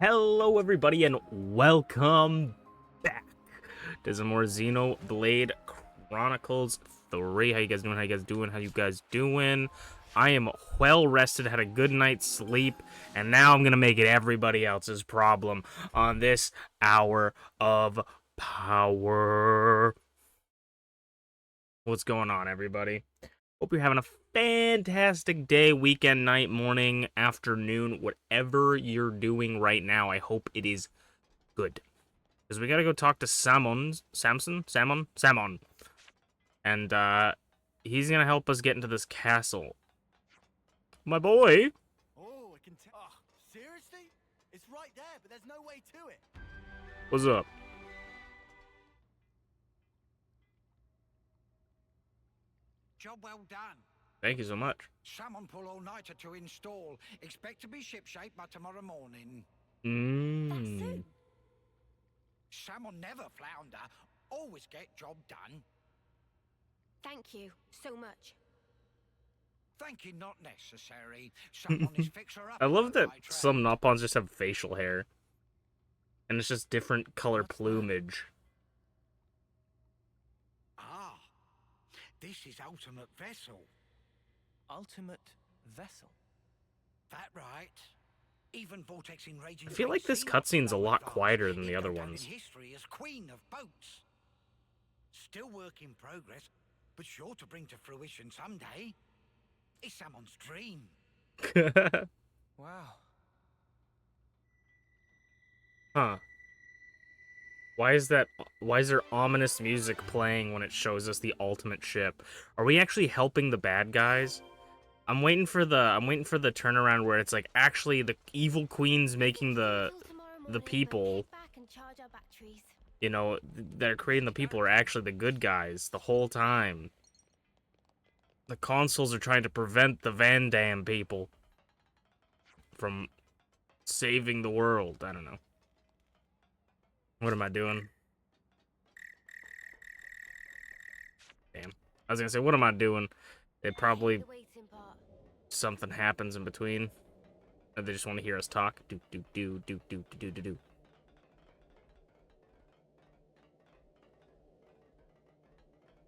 Hello, everybody, and welcome back to some more Xenoblade Chronicles 3. How you guys doing? How you guys doing? How you guys doing? I am well rested, had a good night's sleep, and now I'm gonna make it everybody else's problem on this hour of power. What's going on, everybody? Hope you're having a fantastic day, weekend, night, morning, afternoon, whatever you're doing right now. I hope it is good. Because we gotta go talk to Samon. And, he's gonna help us get into this castle. My boy! Oh, I can tell. Oh, seriously? It's right there, but there's no way to it. What's up? Job well done. Thank you so much. Salmon pull all-nighter to install. Expect to be shipshape by tomorrow morning. Mmm. Salmon never flounder. Always get job done. Thank you so much. Thank you not necessary. Someone is fixer up. I love that some Nopons just have facial hair. And it's just different color plumage. Ah, this is ultimate vessel. Ultimate vessel. That right. Even vortex in raging. I feel like this cutscene's a lot quieter than the other ones. History as queen of boats. Still work in progress, but sure to bring to fruition someday. It's someone's dream. Wow. Huh. Why is there ominous music playing when it shows us the ultimate ship? Are we actually helping the bad guys? I'm waiting for the turnaround where it's like actually the evil queen's making the people, you know, that are creating the people are actually the good guys the whole time. The consuls are trying to prevent the Van Dam people from saving the world. I don't know. What am I doing? Damn. I was gonna say, what am I doing? It probably... something happens in between. Or they just want to hear us talk. Do.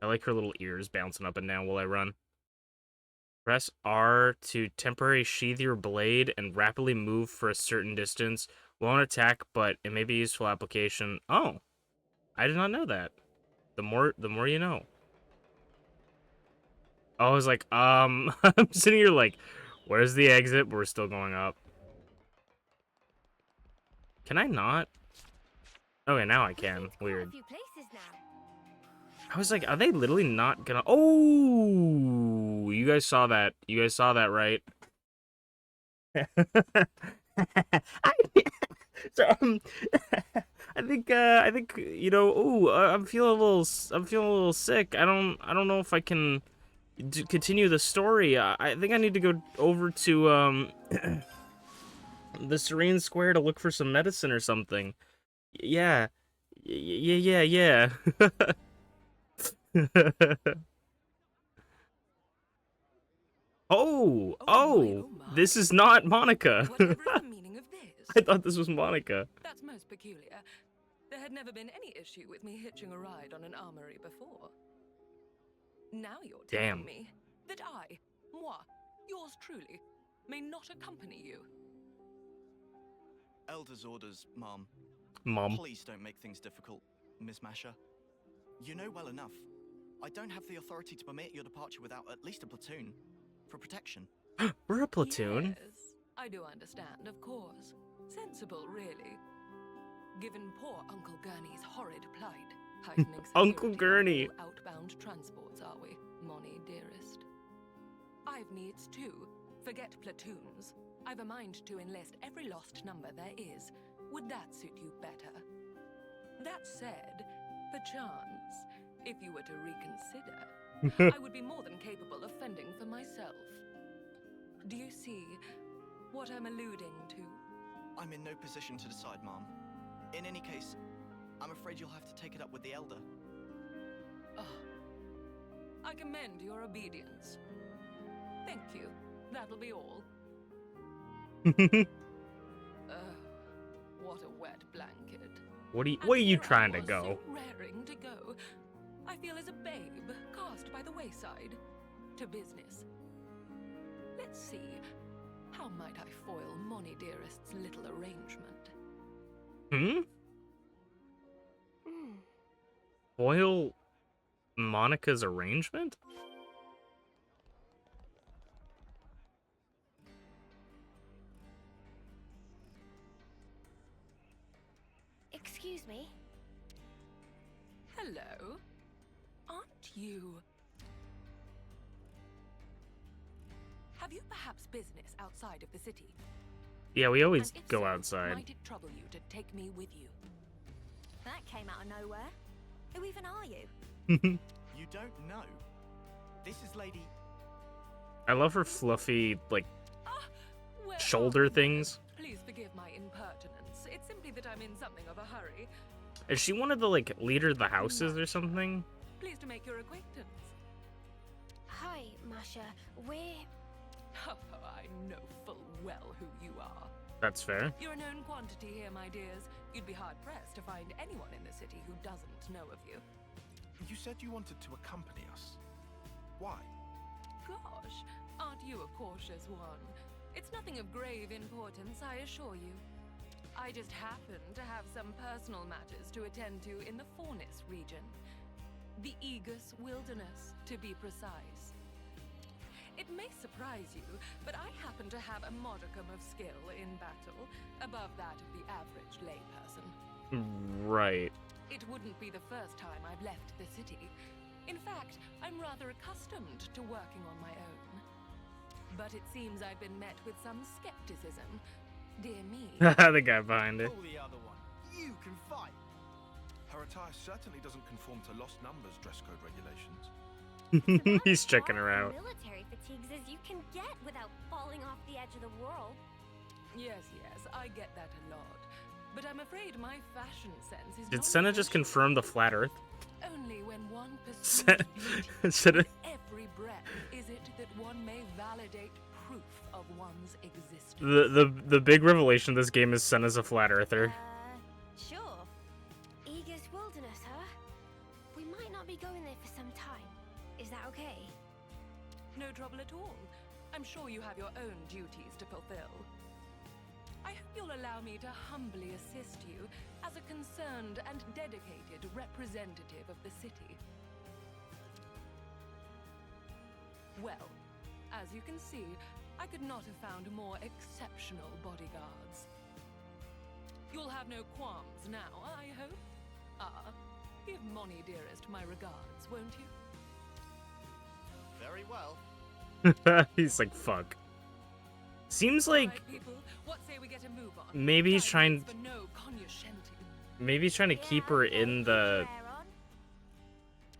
I like her little ears bouncing up and down while I run. Press R to temporarily sheath your blade and rapidly move for a certain distance. Won't attack, but it may be a useful application. Oh, I did not know that. The more you know. I was like, I'm sitting here like, where's the exit? But we're still going up. Can I not? Okay, now I can. Weird. I was like, are they literally not gonna... Oh! You guys saw that. You guys saw that, right? So, I think, you know, ooh, I'm feeling a little sick. I don't know if I can continue the story. I think I need to go over to, the Serene Square to look for some medicine or something. Yeah. Yeah. Oh, this is not Monica. Whatever is the meaning of this? I thought this was Monica. That's most peculiar. There had never been any issue with me hitching a ride on an armory before. Now you're telling me that moi, yours truly, may not accompany you. Elder's orders, Mom. Mom. Please don't make things difficult, Miss Masha. You know well enough. I don't have the authority to permit your departure without at least a platoon. For protection. We're a platoon. Yes, I do understand, of course. Sensible, really. Given poor Uncle Gurney's horrid plight, heightening Uncle Gurney. Outbound transports, are we, Monnie, dearest? I've needs too. Forget platoons. I've a mind to enlist every lost number there is. Would that suit you better? That said, perchance, if you were to reconsider, I would be more than capable of fending for myself. Do you see what I'm alluding to? I'm in no position to decide, Mom. In any case, I'm afraid you'll have to take it up with the Elder. Oh, I commend your obedience. Thank you. That'll be all. Where are you here I trying to was, go? so raring to go. I feel as a babe cast by the wayside. To business. Let's see. How might I foil Moni Dearest's little arrangement? Hmm? Hmm. Foil Monica's arrangement? Excuse me. Hello? Aren't you... Have you perhaps business outside of the city? Yeah, we always And if go so, outside. Might it trouble you to take me with you? That came out of nowhere. Who even are you? You don't know. This is Lady. I love her fluffy, like, Ah, where shoulder are you? things. Please forgive my impertinence. It's simply that I'm in something of a hurry. Is she one of the, like, leader of the houses or something? Pleased to make your acquaintance. Hi, Masha. We're... I know full well who you are. That's fair. You're a known quantity here, my dears. You'd be hard-pressed to find anyone in the city who doesn't know of you. You said you wanted to accompany us. Why? Gosh, aren't you a cautious one? It's nothing of grave importance, I assure you. I just happen to have some personal matters to attend to in the Fornis region. The Aegis Wilderness, to be precise. It may surprise you, but I happen to have a modicum of skill in battle, above that of the average layperson. Right. It wouldn't be the first time I've left the city. In fact, I'm rather accustomed to working on my own. But it seems I've been met with some skepticism. Dear me. The guy behind it. Pull the other one. You can fight. Her attire certainly doesn't conform to Lost Numbers dress code regulations. He's checking her out. Military fatigues as you can get without falling off the edge of the world. Yes, I get that a lot. But I'm afraid my fashion sense is Did not Senna just approachable. confirm the flat Earth? Only when one pursues Senna, beauty Senna, with every breath is it that one may validate proof of one's existence. the big revelation of this game is Senna's a flat earther. Sure. Aegis Wilderness, huh? We might not be going there for some time. Is that okay? No trouble at all. I'm sure you have your own duties to fulfill. I hope you'll allow me to humbly assist you as a concerned and dedicated representative of the city. Well, as you can see, I could not have found more exceptional bodyguards. You'll have no qualms now, I hope? Ah, give Moni Dearest my regards, won't you? Very well. He's like, fuck. Seems like Right, people, what say we get a move on? maybe he's trying. For no cognoscenti. Maybe he's trying to keep her in the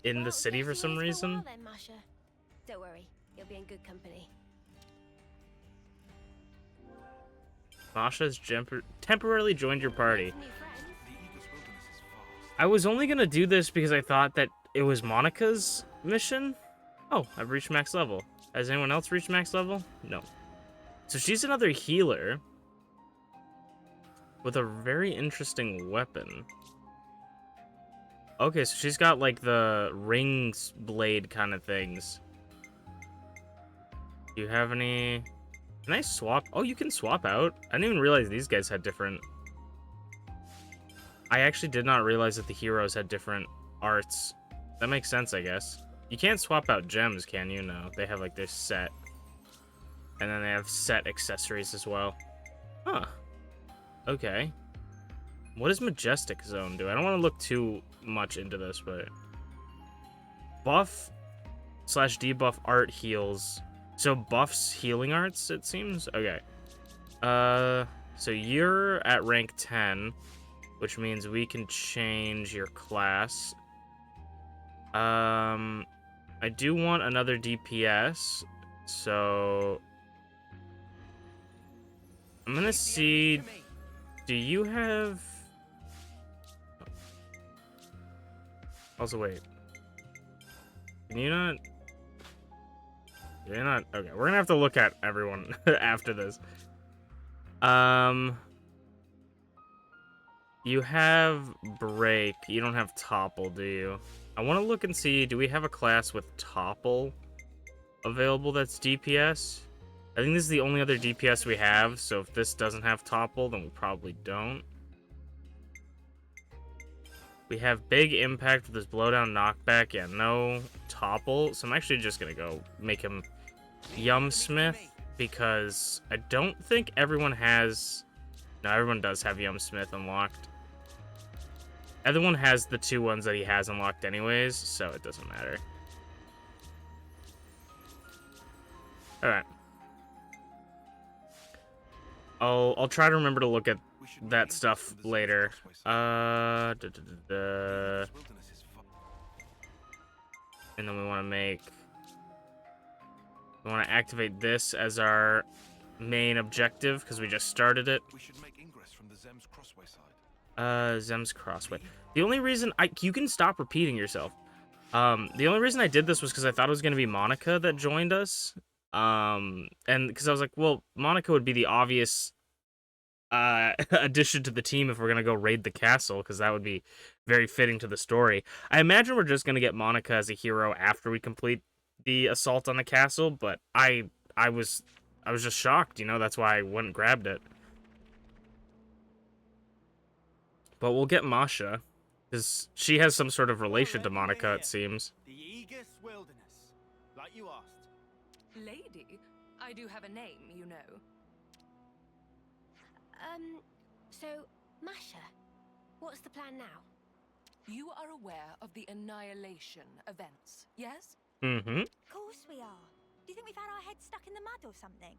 Well, city for guess some you is for a reason. while then, Masha. Don't worry, you'll be in good company. Masha's temporarily joined your party. New friends. The Aegis Wilderness is vast. I was only gonna do this because I thought that it was Monica's mission. Oh, I've reached max level. Has anyone else reached max level? No. So she's another healer with a very interesting weapon. Okay, so she's got like the rings blade kind of things. Do you have any? Can I swap? Oh, you can swap out. I didn't even realize these guys had different. I actually did not realize that the heroes had different arts. That makes sense, I guess. You can't swap out gems, can you? No, they have like their set. And then they have set accessories as well. Huh. Okay. What does Majestic Zone do? I don't want to look too much into this, but... Buff/debuff art heals. So buffs healing arts, it seems? Okay. So you're at rank 10, which means we can change your class. I do want another DPS, so... I'm gonna see... Do you have... Also, wait. Can you not... You're not... Okay, we're gonna have to look at everyone after this. You have break. You don't have topple, do you? I want to look and see, do we have a class with topple available that's DPS? I think this is the only other DPS we have, so if this doesn't have topple, then we probably don't. We have big impact with this blowdown knockback. Yeah, no topple. So I'm actually just going to go make him Yumsmith, because I don't think everyone has... No, everyone does have Yumsmith unlocked. Everyone has the 2 ones that he has unlocked anyways, so it doesn't matter. Alright. I'll try to remember to look at that stuff later. And then we want to activate this as our main objective, because we just started it. We should make ingress from the Zem's Crossway side. Zem's Crossway. The only reason you can stop repeating yourself. The only reason I did this was because I thought it was going to be Monica that joined us. And because I was like, well, Monica would be the obvious addition to the team if we're going to go raid the castle, because that would be very fitting to the story. I imagine we're just going to get Monica as a hero after we complete the assault on the castle, but I was just shocked, you know, that's why I went and grabbed it. But we'll get Masha, because she has some sort of relation to Monica, it seems. The Aegis Wilderness, like you asked. Lady, I do have a name, you know. So, Masha, what's the plan now? You are aware of the Annihilation events, yes? Mm-hmm. Of course we are. Do you think we've had our heads stuck in the mud or something?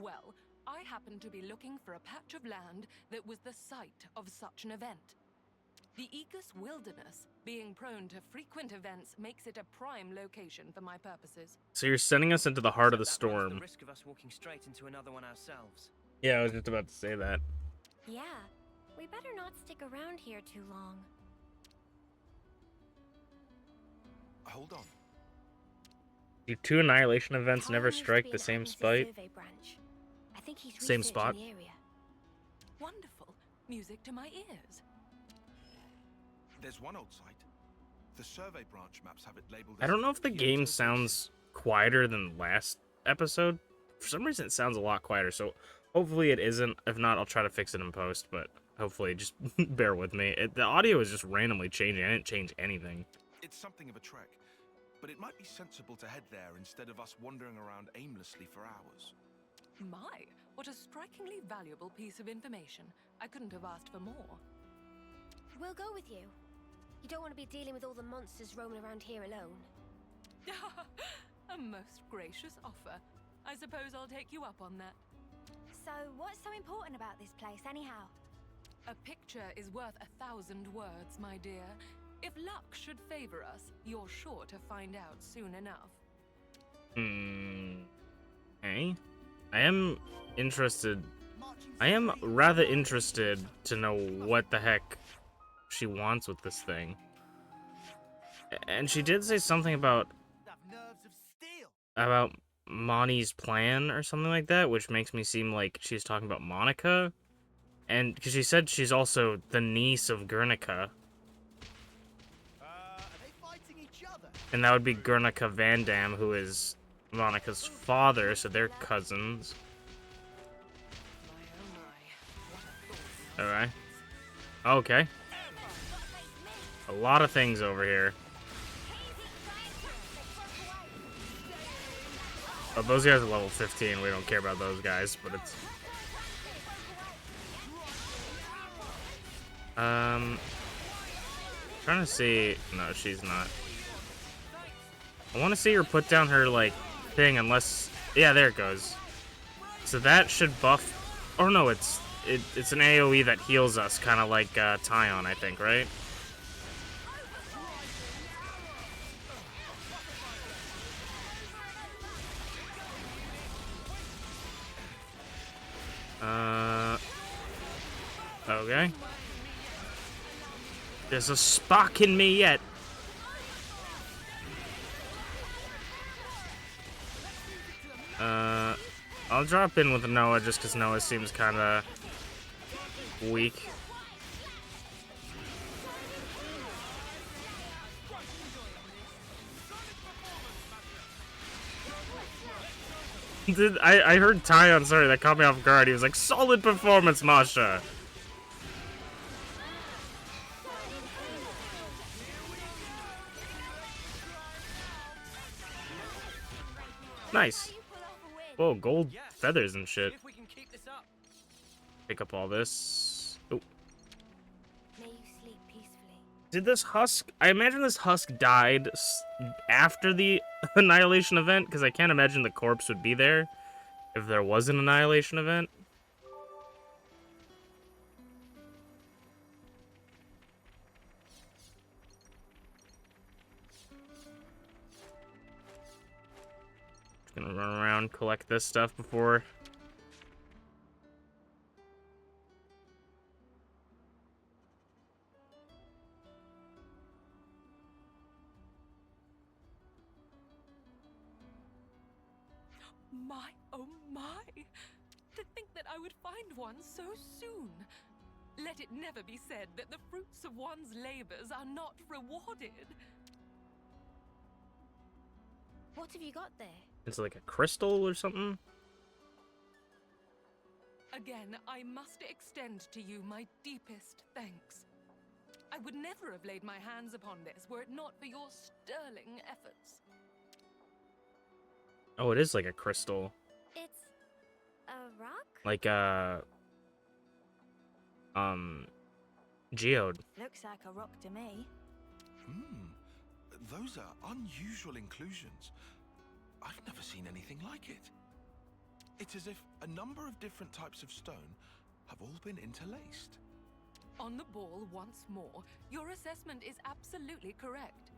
Well, I happen to be looking for a patch of land that was the site of such an event. The Aegis Wilderness, being prone to frequent events, makes it a prime location for my purposes. So you're sending us into the heart of the Except that runs storm. the risk of us walking straight into another one ourselves. Yeah, I was just about to say that. Yeah, we better not stick around here too long. Hold on. Do 2 annihilation events Kyle never used to strike be the in same Adam's spite? survey branch. I think he's Same researching spot. the area. Wonderful. Music to my ears. There's one old site. The survey branch maps have it labeled. I don't know if the game sounds quieter than last episode. For some reason, it sounds a lot quieter, so hopefully it isn't. If not, I'll try to fix it in post, but hopefully just bear with me. The audio is just randomly changing. I didn't change anything. It's something of a trek, but it might be sensible to head there instead of us wandering around aimlessly for hours. My, what a strikingly valuable piece of information. I couldn't have asked for more. We'll go with you. You don't want to be dealing with all the monsters roaming around here alone. A most gracious offer. I suppose I'll take you up on that. So, what's so important about this place, anyhow? A picture is worth 1,000 words, my dear. If luck should favor us, you're sure to find out soon enough. Okay. I am interested. I am rather interested to know what the heck she wants with this thing. And she did say something about Monty's plan or something like that, which makes me seem like she's talking about Monica. And because she said she's also the niece of Guernica. Are they fighting each other? And that would be Guernica Van Dam, who is Monica's father, so they're cousins. My, oh my. What a thought. Alright. Okay. A lot of things over here. Oh, those guys are level 15. We don't care about those guys, but it's... Trying to see... No, she's not. I want to see her put down her, like, thing, unless... Yeah, there it goes. So that should buff... Oh, no, it's an AoE that heals us, kind of like Tyon, I think, right? Okay. There's a spark in me yet. I'll drop in with Noah just because Noah seems kind of Weak. I heard Tyon, sorry, that caught me off guard. He was like, solid performance, Masha. Nice. Whoa, gold feathers and shit. See if we can keep this up. Pick up all this. Oh. May you sleep peacefully. Did this husk... I imagine this husk died after the Annihilation event, because I can't imagine the corpse would be there if there was an Annihilation event. Just gonna run around, collect this stuff before... My, oh my! To think that I would find one so soon. Let it never be said that the fruits of one's labors are not rewarded. What have you got there? It's like a crystal or something? Again, I must extend to you my deepest thanks. I would never have laid my hands upon this were it not for your sterling efforts. Oh, it is like a crystal. It's a rock? Like a... geode. Looks like a rock to me. Those are unusual inclusions. I've never seen anything like it. It's as if a number of different types of stone have all been interlaced. On the ball once more, your assessment is absolutely correct.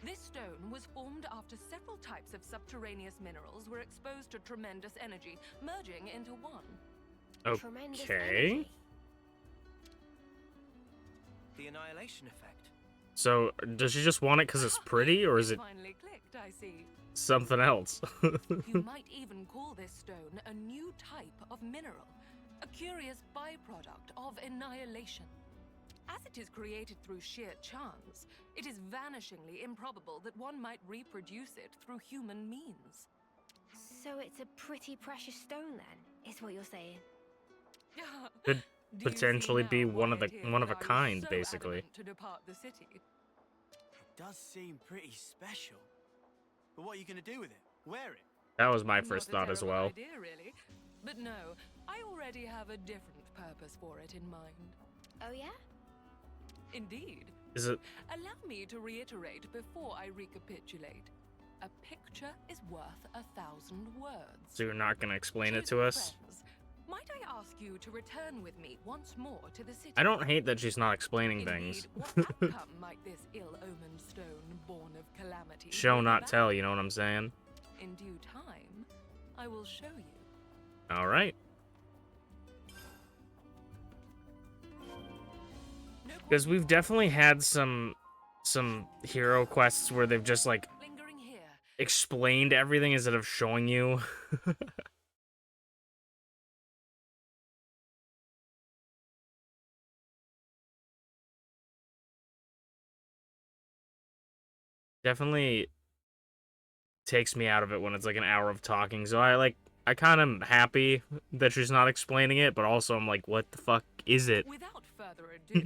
This stone was formed after several types of subterraneous minerals were exposed to tremendous energy, merging into one. Tremendous Okay. energy. The annihilation effect. So, does she just want it because it's pretty, or is it Finally clicked, I see. something else? You might even call this stone a new type of mineral, a curious byproduct of annihilation. As it is created through sheer chance, it is vanishingly improbable that one might reproduce it through human means. So it's a pretty precious stone then, is what you're saying? Could Do you see potentially be now one why of the it is one of that a I was kind, so basically. adamant to depart the city? It does seem pretty special. But what are you going to do with it? Wear it? That was my Not first a thought as terrible well. idea, really. But no, I already have a different purpose for it in mind. Oh yeah? Indeed. Is it? Allow me to reiterate before I recapitulate. A picture is worth 1,000 words. So you're not gonna explain it to Chosen us? friends, might I ask you to return with me once more to the city? I don't hate that she's not explaining Indeed, things. what outcome might this ill-omened stone born of calamity Show bring not about? tell, you know what I'm saying? In due time, I will show you. All right. No Because we've definitely had some hero quests where they've just like lingering here. explained everything instead of showing you. Definitely takes me out of it when it's like an hour of talking. So I kind of happy that she's not explaining it, but also I'm like, what the fuck is it? Without further ado,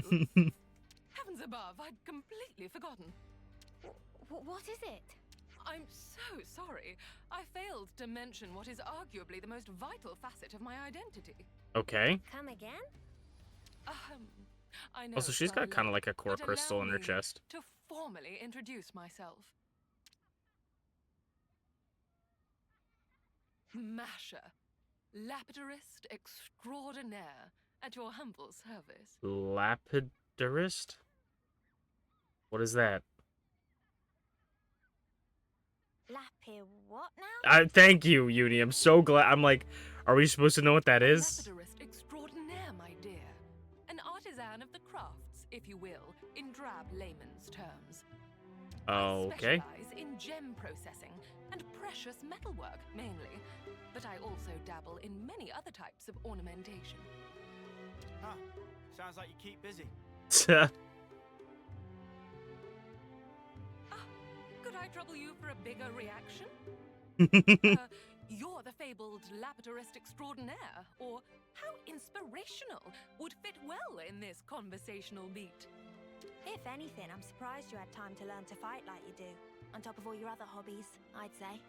heavens above, I'd completely forgotten. What is it? I'm so sorry. I failed to mention what is arguably the most vital facet of my identity. Okay. Come again? I know. Also, she's it's rather got kind of late, like a core but crystal allow in her me chest. to formally introduce myself. Masha, lapidarist extraordinaire, at your humble service. Lapidarist? What is that? Lappy what now? Thank you, Uni. I'm so glad. I'm like, are we supposed to know what that A is? lapidarist extraordinaire, my dear. An artisan of the crafts, if you will, in drab layman's terms. Okay. I specialize in gem processing and precious metalwork, mainly, but I also dabble in many other types of ornamentation. Huh. Sounds like you keep busy. Could I trouble you for a bigger reaction? You're the fabled lapidarist extraordinaire, or how inspirational would fit well in this conversational beat. If anything, I'm surprised you had time to learn to fight like you do. On top of all your other hobbies, I'd say.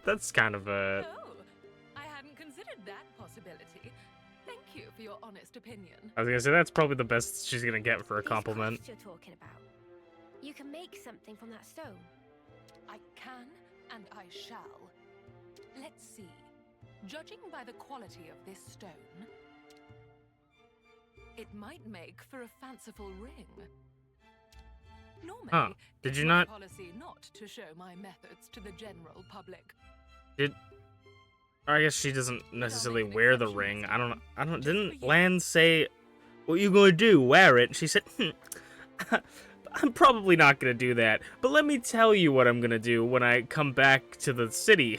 That's kind of a... Oh, I hadn't considered that possibility. Thank you for your honest opinion. I was gonna say, that's probably the best she's gonna get for a These compliment. crafts you're talking about. You can make something from that stone. I can and I shall. Let's see. Judging by the quality of this stone, it might make for a fanciful ring. Normally, Huh. Did it's you my not... policy not to show my methods to the general public. Did... I guess she doesn't necessarily wear the ring. I don't... Didn't Lan say, what you gonna do? Wear it? She said, I'm probably not gonna do that, but let me tell you what I'm gonna do when I come back to the city.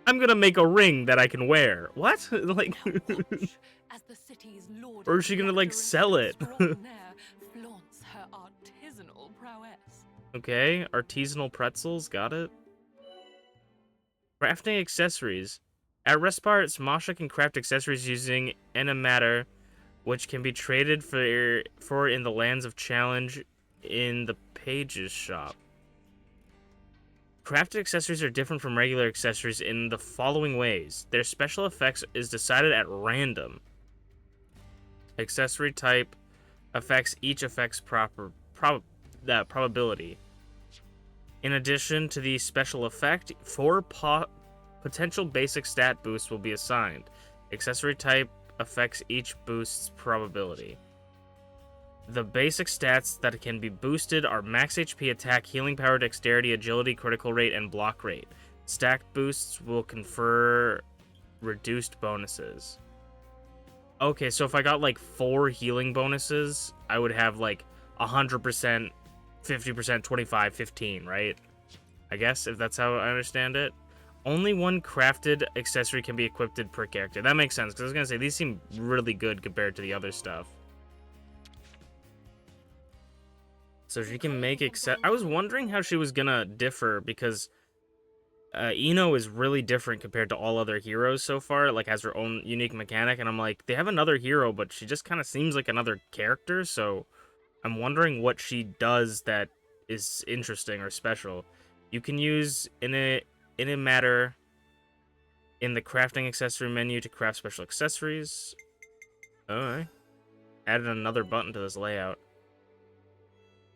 I'm gonna make a ring that I can wear. What? Like... As the city's lord, Or is she gonna, like, sell it? Flaunts her artisanal prowess. Okay, artisanal pretzels, got it. Crafting accessories. At Resparts, Masha can craft accessories using matter, which can be traded for in the Lands of Challenge in the Pages shop. Crafted accessories are different from regular accessories in the following ways. Their special effects is decided at random. Accessory type affects each effect's probability. In addition to the special effect, 4 potential basic stat boosts will be assigned. Accessory type affects each boost's probability. The basic stats that can be boosted are max HP, attack, healing power, dexterity, agility, critical rate, and block rate. Stacked boosts will confer reduced bonuses. Okay, so if I got like 4 healing bonuses, I would have like 100%, 50%, 25, 15, right? I guess, if that's how I understand it. Only 1 crafted accessory can be equipped per character. That makes sense, because I was going to say, these seem really good compared to the other stuff. So she can make I was wondering how she was going to differ, because Ino is really different compared to all other heroes so far. Like, has her own unique mechanic, and I'm like, they have another hero, but she just kind of seems like another character, so I'm wondering what she does that is interesting or special. You can use matter in the crafting accessory menu to craft special accessories. Alright. Added another button to this layout.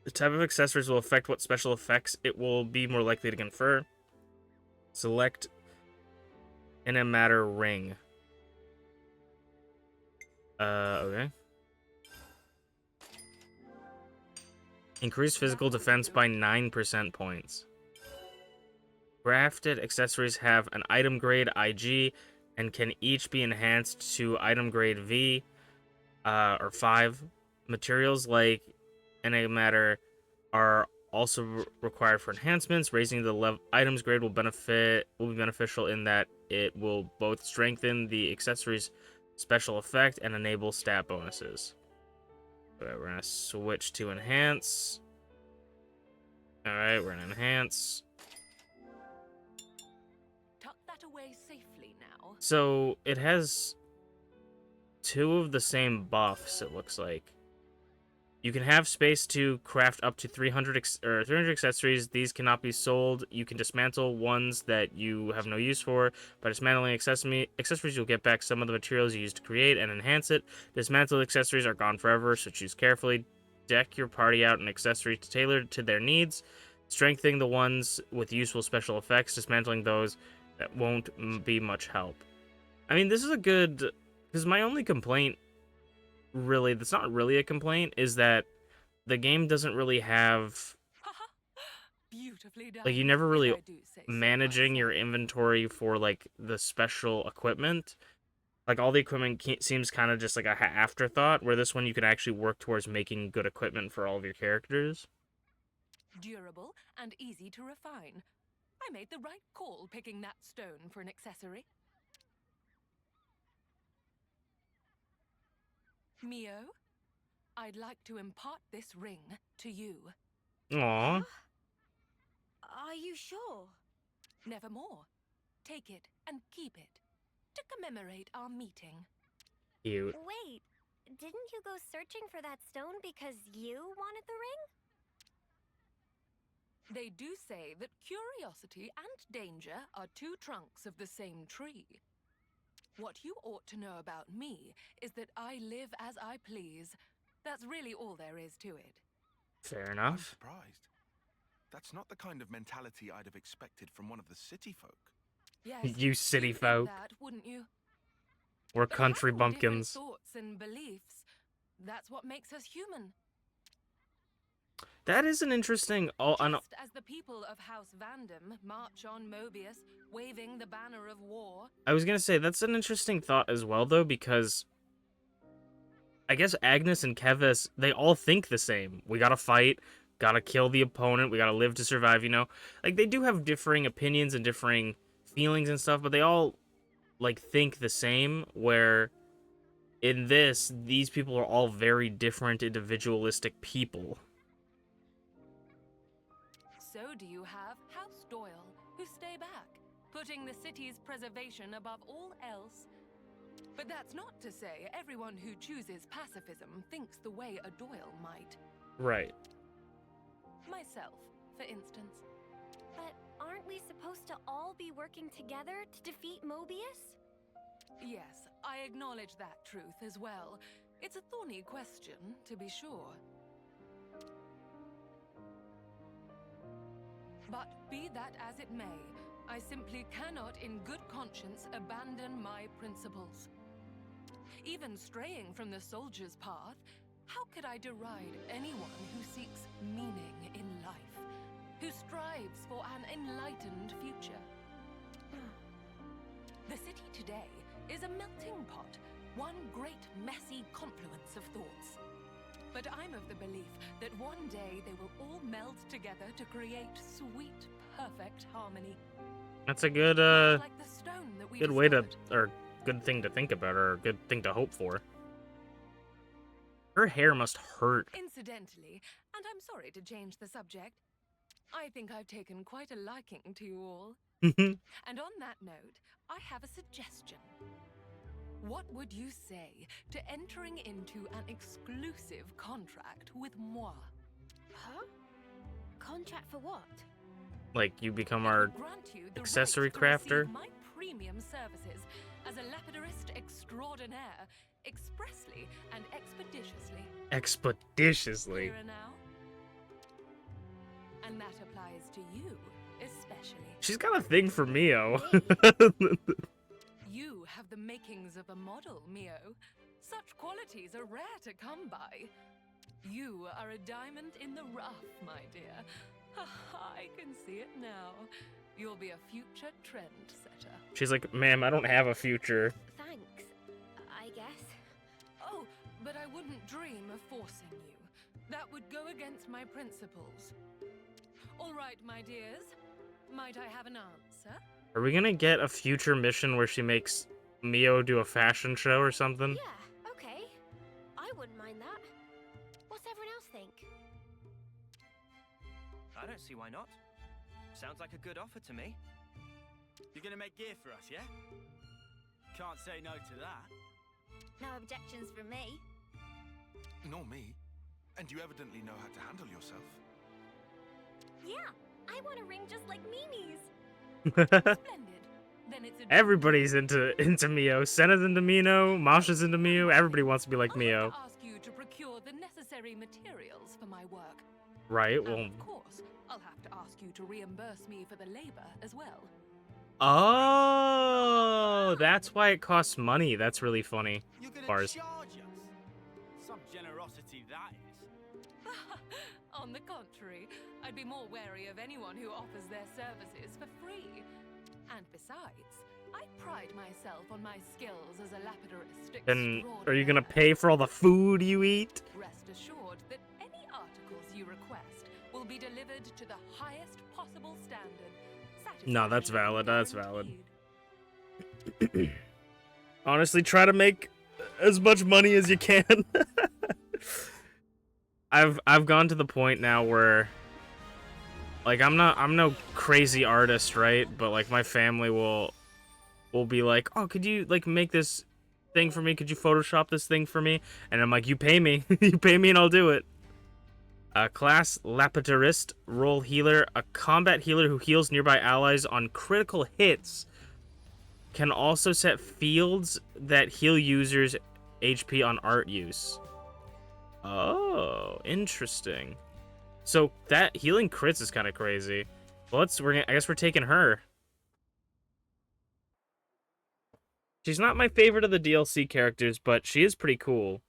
The type of accessories will affect what special effects it will be more likely to confer. Select matter ring. Okay. Increase physical defense by 9% points. Crafted accessories have an item grade IG and can each be enhanced to item grade V or 5. Materials like matter are also required for enhancements. Raising the items grade will be beneficial in that it will both strengthen the accessory's special effect and enable stat bonuses. Alright, we're gonna switch to enhance. Alright, we're gonna enhance. Tuck that away safely now. So it has 2 of the same buffs, it looks like. You can have space to craft up to 300 accessories. These cannot be sold. You can dismantle ones that you have no use for. By dismantling accessories, you'll get back some of the materials you used to create and enhance it. Dismantled accessories are gone forever, so choose carefully. Deck your party out an accessory tailored to their needs, strengthening the ones with useful special effects, dismantling those that won't be much help. I mean, this is a good... Because my only complaint... really, that's not really a complaint, is that the game doesn't really have, Beautifully done. like, you never really if I do say so managing your myself. inventory for, like, the special equipment. Like, all the equipment seems kind of just like a afterthought, where this one you can actually work towards making good equipment for all of your characters. Durable and easy to refine. I made the right call picking that stone for an accessory. Mio, I'd like to impart this ring to you. Aw. Are you sure? Nevermore. Take it and keep it to commemorate our meeting. Cute. Wait, didn't you go searching for that stone because you wanted the ring? They do say that curiosity and danger are two trunks of the same tree. What you ought to know about me is that I live as I please. That's really all there is to it. Fair I'm enough. surprised. That's not the kind of mentality I'd have expected from one of the city folk. Yes, You city you'd folk. think that, wouldn't you? We're But country having different bumpkins. thoughts and beliefs, that's what makes us human. That is an interesting. Oh, Just as the people of House Vandam march on Mobius, waving the banner of war. I was gonna say that's an interesting thought as well, though, because I guess Agnes and Kevis, they all think the same. We gotta fight, gotta kill the opponent, we gotta live to survive. You know, like they do have differing opinions and differing feelings and stuff, but they all like think the same. Where in this, these people are all very different, individualistic people. So do you have House Doyle, who stay back, putting the city's preservation above all else. But that's not to say everyone who chooses pacifism thinks the way a Doyle might. Right. Myself, for instance. But aren't we supposed to all be working together to defeat Mobius? Yes, I acknowledge that truth as well. It's a thorny question, to be sure. But be that as it may, I simply cannot in good conscience abandon my principles. Even straying from the soldier's path, how could I deride anyone who seeks meaning in life, who strives for an enlightened future? The city today is a melting pot, one great messy confluence of thoughts. But I'm of the belief that one day they will all meld together to create sweet, perfect harmony. That's a good Much like the stone that we good way to, discovered. or good thing to think about, or good thing to hope for. Her hair must hurt. Incidentally, and I'm sorry to change the subject, I think I've taken quite a liking to you all. And on that note, I have a suggestion. What would you say to entering into an exclusive contract with moi? Huh? Contract for what? Like you become It our would grant you the accessory right to receive crafter? my premium services as a lapidarist extraordinaire, expressly and expeditiously. expeditiously. Clearer now? And that applies to you, especially. She's got a thing for Mio. You have the makings of a model, Mio. Such qualities are rare to come by. You are a diamond in the rough, my dear. I can see it now. You'll be a future trendsetter. She's like, ma'am, I don't have a future. Thanks, I guess. Oh, but I wouldn't dream of forcing you. That would go against my principles. All right, my dears. Might I have an answer? Are we gonna get a future mission where she makes Mio do a fashion show or something? Yeah, okay. I wouldn't mind that. What's everyone else think? I don't see why not. Sounds like a good offer to me. You're gonna make gear for us, yeah? Can't say no to that. No objections from me. Nor me. And you evidently know how to handle yourself. Yeah, I want a ring just like Mimi's. Splendid. Then it's a Everybody's into Mio. Senna's into Mio. Masha's into Mio. Everybody wants to be like I'll Mio. have to ask you to procure the necessary materials for my work. Right? And Well. of course, I'll have to ask you to reimburse me for the labor as well. Oh, that's why it costs money. That's really funny. You're gonna Bars. charge us? Some generosity that is. On the contrary, I'd be more wary of anyone who offers their services for free. And besides, I pride myself on my skills as a lapidarist. Then are you gonna pay for all the food you eat? Rest assured that any articles you request will be delivered to the highest possible standard. No, that's valid. That's Satisfaction valid. guaranteed. Honestly, try to make as much money as you can. I've gone to the point now where, like, I'm no crazy artist, right? But like my family will be like, "Oh, could you like make this thing for me? Could you Photoshop this thing for me?" And I'm like, "You pay me, you pay me, and I'll do it." Class Lapidarist, role healer, a combat healer who heals nearby allies on critical hits. Can also set fields that heal users' HP on art use. Oh, interesting. So that healing crits is kind of crazy. Well, I guess we're taking her. She's not my favorite of the DLC characters, but she is pretty cool.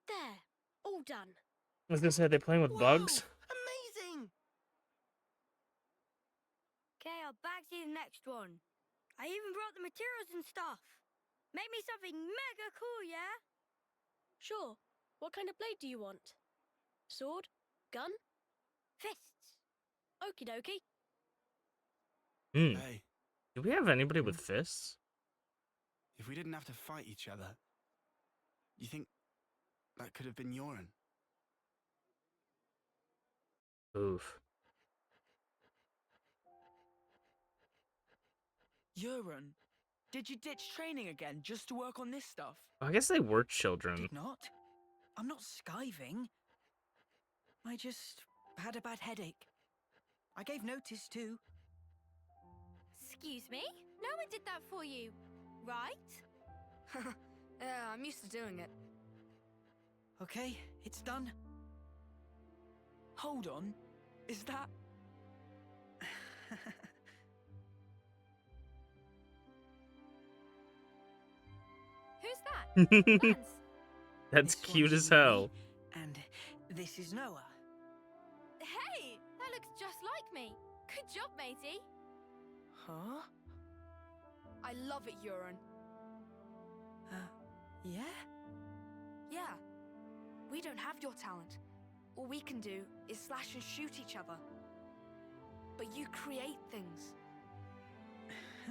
There, all done. I was gonna say, are they playing with bugs? Amazing! Okay, I'll back to the next one. I even brought the materials and stuff. Make me something mega cool, yeah? Sure. What kind of blade do you want? Sword? Gun? Fists. Okie dokie. Hey, Do we have anybody with fists? if we didn't have to fight each other, you think that could have been Yoren? Oof. Euron, did you ditch training again just to work on this stuff? I guess they were children. Did not. I'm not skiving. I just had a bad headache. I gave notice too. Excuse me? No one did that for you, right? Yeah, I'm used to doing it. Okay, it's done. Hold on. Is that... Who's that? Lance. That's This cute one's as hell. me, and this is Noah. Hey, that looks just like me. Good job, matey. Huh? I love it, Euron. Yeah? Yeah. We don't have your talent. All we can do is slash and shoot each other. But you create things.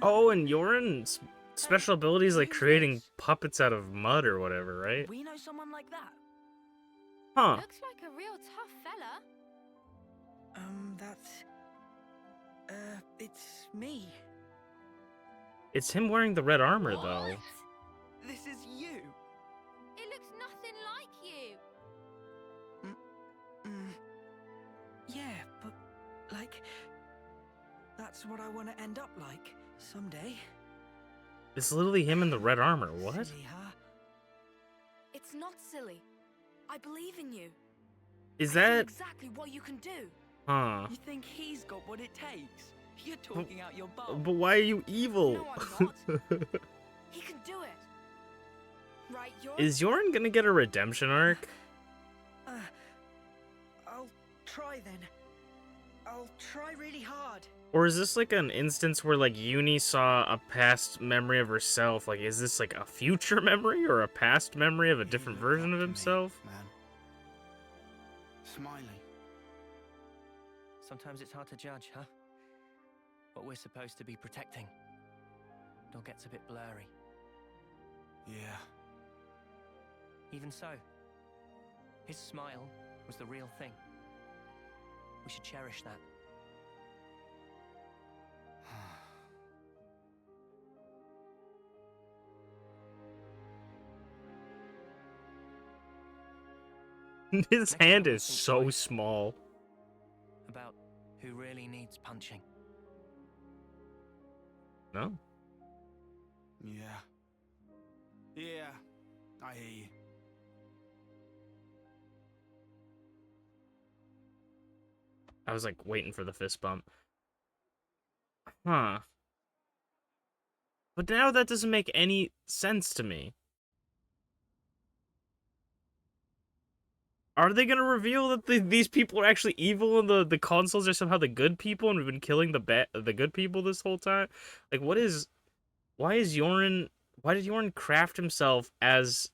Oh, and Yoren's special ability is like creating puppets out of mud or whatever, right? We know someone like that. Huh. Looks like a real tough fella. That's... it's me. It's him wearing the red armor, What? though. This is you. It looks nothing like you. Yeah, but, like... That's what I want to end up like, someday. It's literally him in the red armor. What? Silly, huh? It's not silly. I believe in you. Is I know that... exactly what you can do? Huh. You think he's got what it takes? You're talking out your butt. But why are you evil? No, I'm not. He can do it. Right, Euron? Is Yoren gonna get a redemption arc? I'll try then. I'll try really hard. Or is this like an instance where like Uni saw a past memory of herself? Like, is this like a future memory or a past memory of a You different look version up of to me, himself? man. Smiling. Sometimes it's hard to judge, huh? What we're supposed to be protecting. It all gets a bit blurry. Yeah. Even so, his smile was the real thing. We should cherish that. His Next hand time, is think so twice. small. About who really needs punching. No? Yeah. Yeah. I hear you. I was like waiting for the fist bump. Huh. But now that doesn't make any sense to me. Are they gonna reveal that these people are actually evil and the consuls are somehow the good people and we've been killing the good people this whole time? Like, why did Yoren craft himself as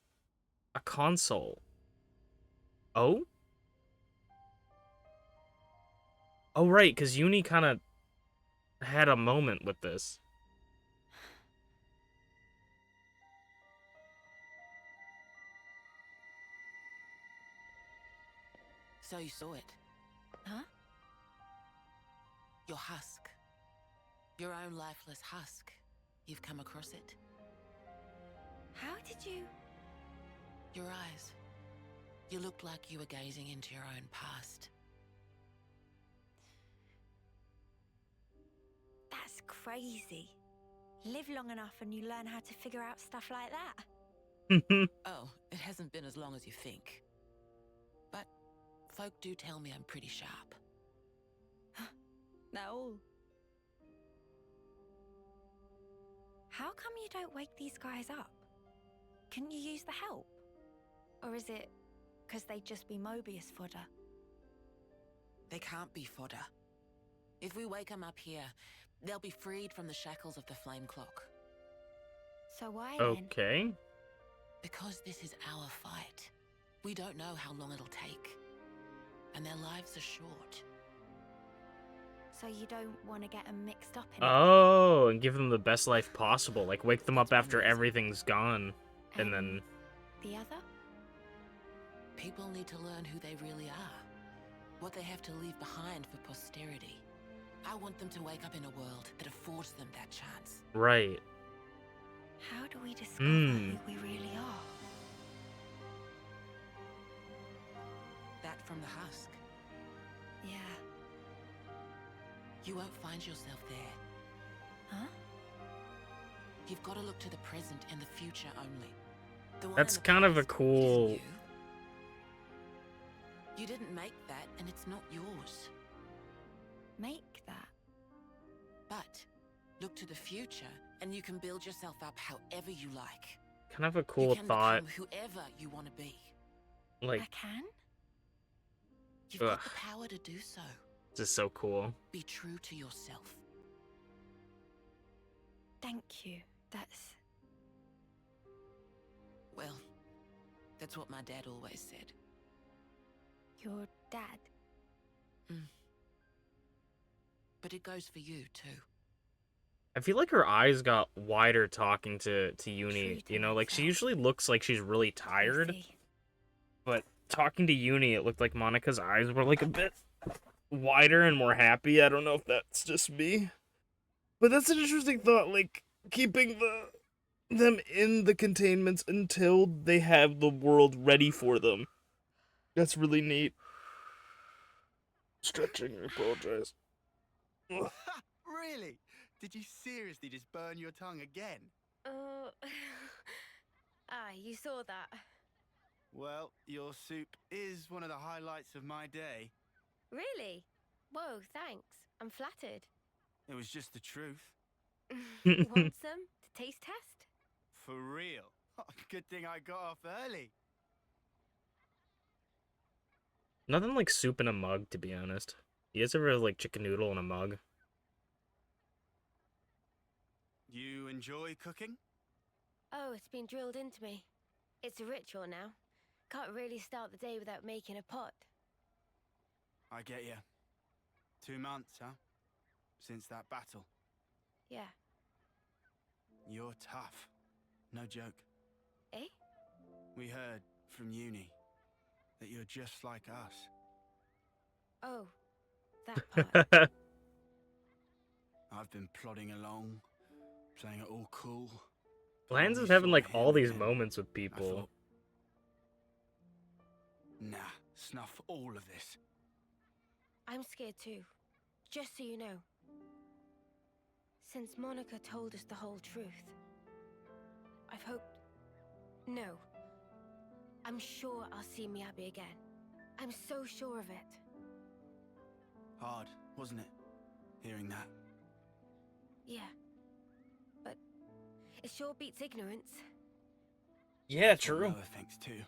a consul? Oh? Oh, right, because Uni kind of had a moment with this. So you saw it. Huh? Your husk. Your own lifeless husk. You've come across it. How did you... Your eyes. You looked like you were gazing into your own past. That's crazy. Live long enough and you learn how to figure out stuff like that. Oh, it hasn't been as long as you think. But folk do tell me I'm pretty sharp. No. How come you don't wake these guys up? Couldn't you use the help? Or is it because they'd just be Mobius fodder? They can't be fodder. If we wake them up here, they'll be freed from the shackles of the flame clock. So why then? Okay. Because this is our fight. We don't know how long it'll take. And their lives are short. So you don't want to get them mixed up in Oh, and give them the best life possible. Like, wake them up after everything's gone. And then... The other? People need to learn who they really are. What they have to leave behind for posterity. I want them to wake up in a world that affords them that chance. Right. How do we discover who we really are? That from the husk. Yeah. You won't find yourself there. Huh? You've got to look to the present and the future only. The one That's in the kind of a past cool... isn't you didn't make that, and it's not yours. Make that? But look to the future, and you can build yourself up however you like. Kind of a cool you can thought. become whoever you want to be. Like... I can? You've got the power to do so. This is so cool. Be true to yourself. Thank you. That's... Well, that's what my dad always said. Your dad? But it goes for you, too. I feel like her eyes got wider talking to Uni. You know, like, she usually looks like she's really tired. But talking to Uni, it looked like Monica's eyes were, like, a bit wider and more happy. I don't know if that's just me. But that's an interesting thought, like, keeping them in the containments until they have the world ready for them. That's really neat. Stretching, I apologize. Really? Did you seriously just burn your tongue again? You saw that. Well, your soup is one of the highlights of my day. Really? Whoa, thanks. I'm flattered. It was just the truth. Want some to taste test? For real. Good thing I got off early. Nothing like soup in a mug, to be honest. You guys ever have, like, chicken noodle in a mug? You enjoy cooking? Oh, it's been drilled into me. It's a ritual now. Can't really start the day without making a pot. I get you. 2 months, huh? Since that battle. Yeah. You're tough. No joke. Eh? We heard from Uni that you're just like us. Oh, that part. I've been plodding along, playing it all cool. Plans When is we having, saw like, him all these again, moments with I people. thought, nah, snuff all of this. I'm scared too. Just so you know. Since Monica told us the whole truth, I've hoped... No. I'm sure I'll see Miyabi again. I'm so sure of it. Hard, wasn't it? Hearing that. Yeah. But it sure beats ignorance. Yeah, That's what true. Noah thinks too.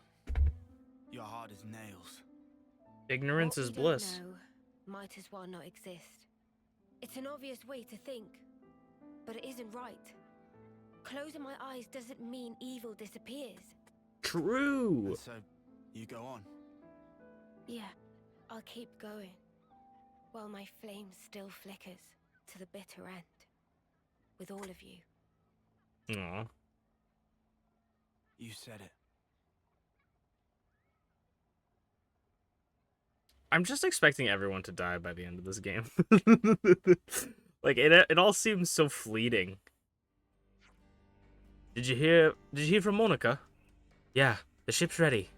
You're hard as nails. Ignorance What is we don't bliss. know might as well not exist. It's an obvious way to think, but it isn't right. Closing my eyes doesn't mean evil disappears. True. And so, you go on. Yeah, I'll keep going. While my flame still flickers to the bitter end. With all of you. Aw. You said it. I'm just expecting everyone to die by the end of this game. Like it all seems so fleeting. Did you hear from Monica? Yeah, the ship's ready.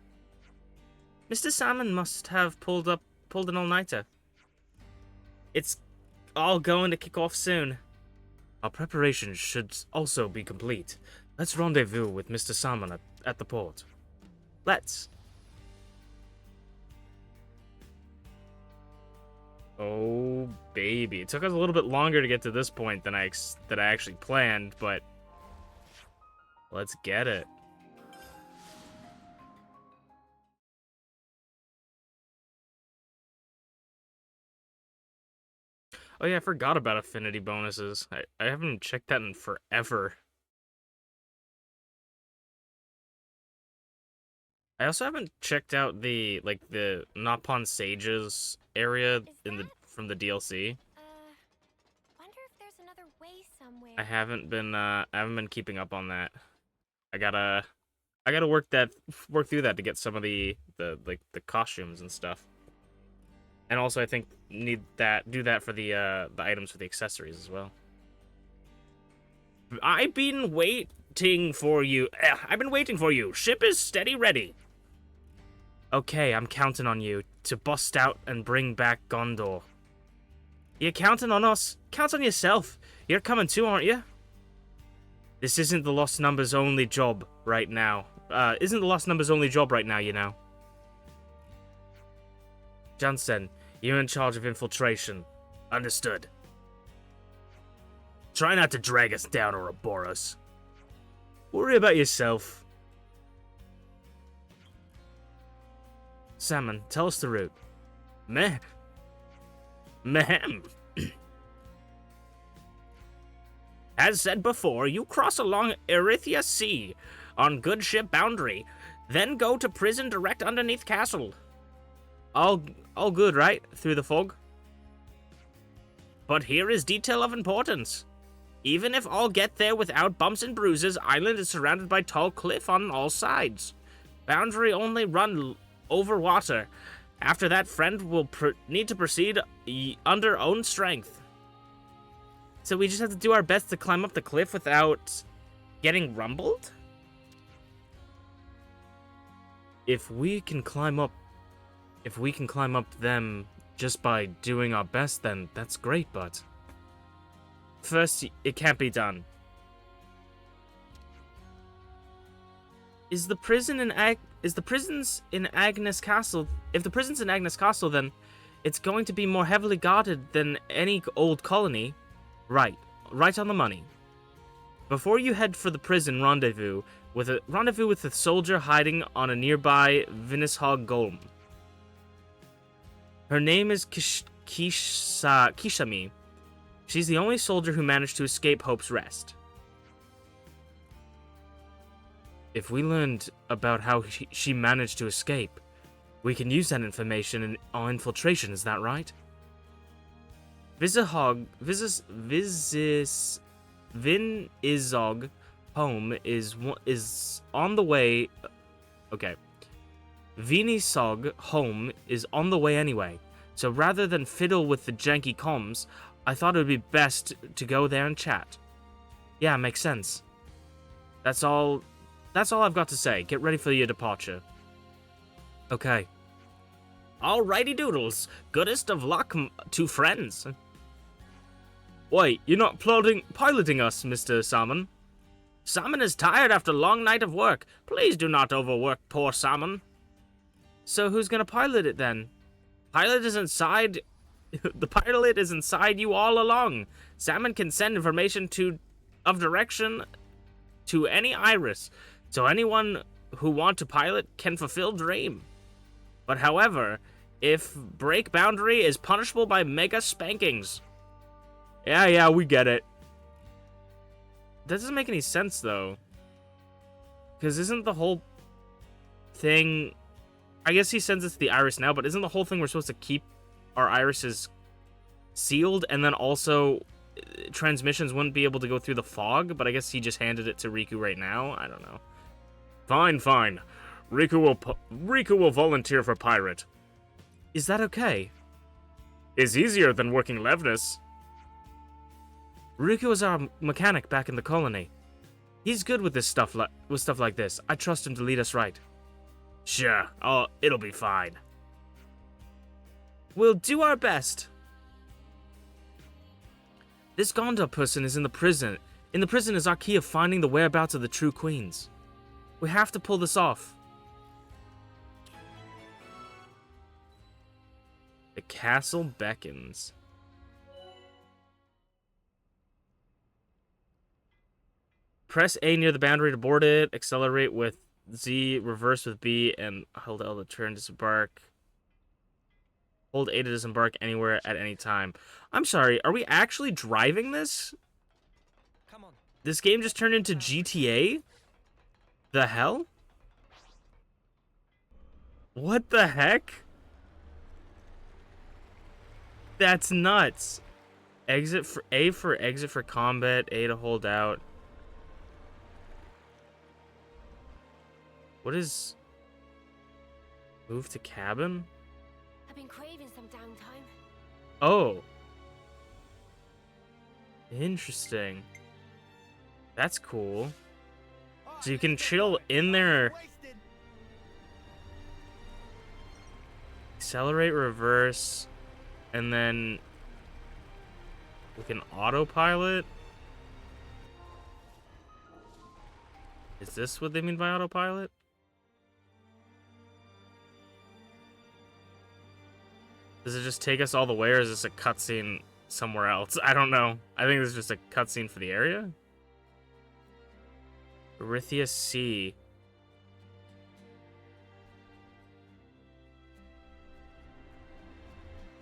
Mr. Salmon must have pulled an all-nighter. It's all going to kick off soon. Our preparations should also be complete. Let's rendezvous with Mr. Salmon at the port. Let's. Oh, baby. It took us a little bit longer to get to this point than I actually planned, but let's get it. Oh yeah, I forgot about affinity bonuses. I haven't checked that in forever. I also haven't checked out the Napon Sages area from the DLC. Wonder if there's another way somewhere. I haven't been keeping up on that. I gotta work through that to get some of the costumes and stuff. And also I think do that for the items for the accessories as well. I've been waiting for you. Ship is steady ready. Okay, I'm counting on you to bust out and bring back Gondor. You're counting on us? Count on yourself. You're coming too, aren't you? This isn't the Lost Numbers only job right now. You know. Johnson, you're in charge of infiltration. Understood. Try not to drag us down or abort us. Worry about yourself. Salmon, tell us the route. Meh. Mehem. As said before, you cross along Erythia Sea on good ship Boundary, then go to prison direct underneath castle. All good, right? Through the fog? But here is detail of importance. Even if all get there without bumps and bruises, island is surrounded by tall cliff on all sides. Boundary only run over water. After that, friend will need to proceed under own strength. So we just have to do our best to climb up the cliff without getting rumbled? If we can climb up them just by doing our best, then that's great, but first, it can't be done. If the prison's in Agnes Castle, then it's going to be more heavily guarded than any old colony. Right on the money. Before you head for the prison, rendezvous with a soldier hiding on a nearby Vinishog Golem. Her name is Kishami. She's the only soldier who managed to escape Hope's Rest. If we learned about how she managed to escape, we can use that information in our infiltration, is that right? Vinizog home is on the way. Okay. Vinizog home is on the way anyway, so rather than fiddle with the janky comms, I thought it would be best to go there and chat. Yeah, makes sense. That's all I've got to say. Get ready for your departure. Okay. Alrighty doodles. Goodest of luck to friends. Wait, you're not piloting us, Mr. Salmon? Salmon is tired after a long night of work. Please do not overwork poor Salmon. So who's gonna pilot it then? Pilot is inside. The pilot is inside you all along. Salmon can send information of direction to any iris, so anyone who want to pilot can fulfill dream. But however, if break boundary is punishable by mega spankings. Yeah, we get it. That doesn't make any sense though. Because isn't the whole thing, I guess he sends it to the iris now, but isn't the whole thing we're supposed to keep our irises sealed, and then also transmissions wouldn't be able to go through the fog, but I guess he just handed it to Riku right now. I don't know. Fine. Riku will volunteer for pirate. Is that okay? It's easier than working Levnis. Riku is our mechanic back in the colony. He's good with stuff like this. I trust him to lead us right. Sure, it'll be fine. We'll do our best. This Gonda person is in the prison. In the prison is our key of finding the whereabouts of the true queens. We have to pull this off. The castle beckons. Press A near the boundary to board it. Accelerate with Z, reverse with B, and hold L to turn, disembark. Hold A to disembark anywhere at any time. I'm sorry, are we actually driving this? Come on. This game just turned into GTA? The hell? What the heck? That's nuts. Exit for A for exit for combat, A to hold out. What is move to cabin? I've been craving some downtime. Oh. Interesting. That's cool. So you can chill in there. Accelerate, reverse, and then we can autopilot. Is this what they mean by autopilot? Does it just take us all the way, or is this a cutscene somewhere else? I don't know. I think this is just a cutscene for the area. Erythia Sea.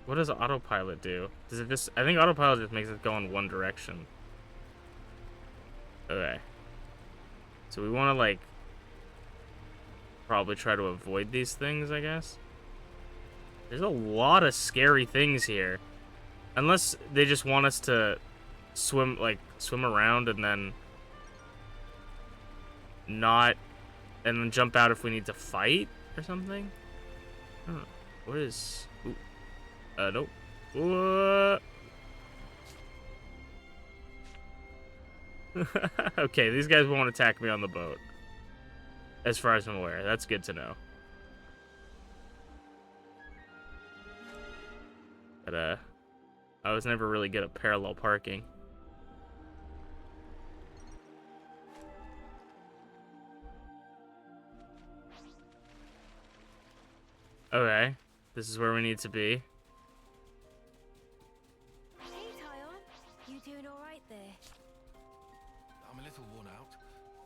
What does autopilot do? Does it just... I think autopilot just makes it go in one direction. Okay. So we want to, like... probably try to avoid these things, I guess. There's a lot of scary things here. Unless they just want us to swim around and then not, and then jump out if we need to fight or something. Huh. What is? Ooh. Nope. Okay, these guys won't attack me on the boat. As far as I'm aware, that's good to know. But I was never really good at parallel parking. Okay, this is where we need to be. Hey, Tyon. You doing all right there? I'm a little worn out,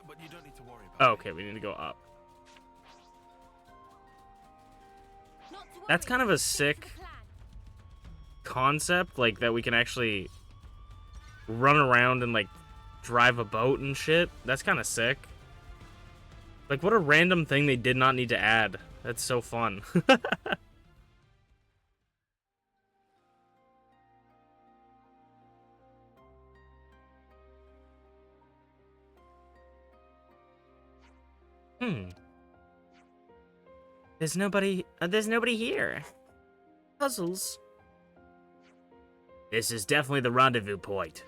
but you don't need to worry about Oh, me. okay, we need to go up. Not to worry. That's kind of a Stick to sick the plan. concept, like that we can actually run around and like drive a boat and shit. That's kind of sick. Like, what a random thing they did not need to add. That's so fun. There's nobody here. Puzzles. This is definitely the rendezvous point.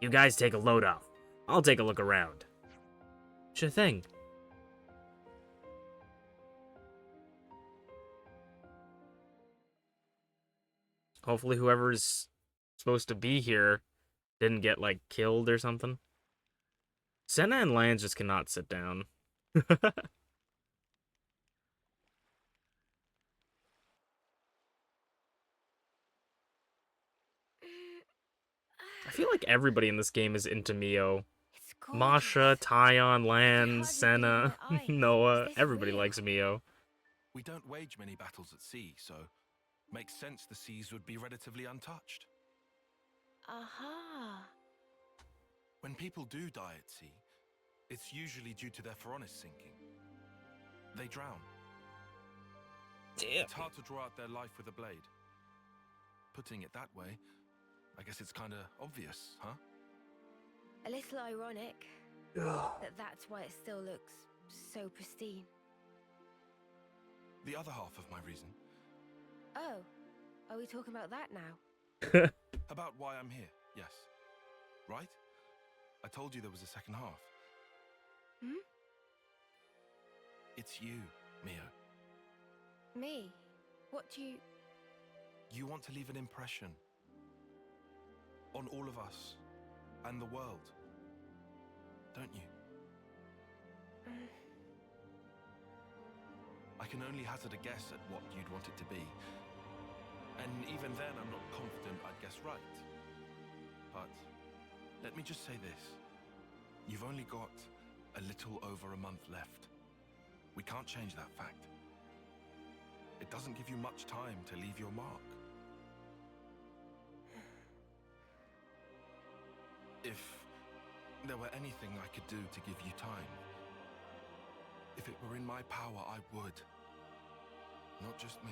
You guys take a load off. I'll take a look around. Sure thing. Hopefully whoever's supposed to be here didn't get, like, killed or something. Senna and Lance just cannot sit down. I feel like everybody in this game is into Mio. It's gorgeous. Masha, Tyon, Lan, hardly Senna, believe my eyes. Noah, Is this everybody real? likes Mio. We don't wage many battles at sea, so makes sense the seas would be relatively untouched. Aha. When people do die at sea, it's usually due to their Phoronis sinking. They drown. Damn. It's hard to draw out their life with a blade. Putting it that way, I guess it's kinda obvious, huh? A little ironic that that's why it still looks so pristine. The other half of my reason Oh, are we talking about that now? About why I'm here, yes. Right? I told you there was a second half. Hmm? It's you, Mio. Me? What do you... You want to leave an impression on all of us and the world, don't you? I can only hazard a guess at what you'd want it to be. And even then, I'm not confident I'd guess right. But let me just say this. You've only got a little over a month left. We can't change that fact. It doesn't give you much time to leave your mark. If there were anything I could do to give you time, if it were in my power, I would. Not just me.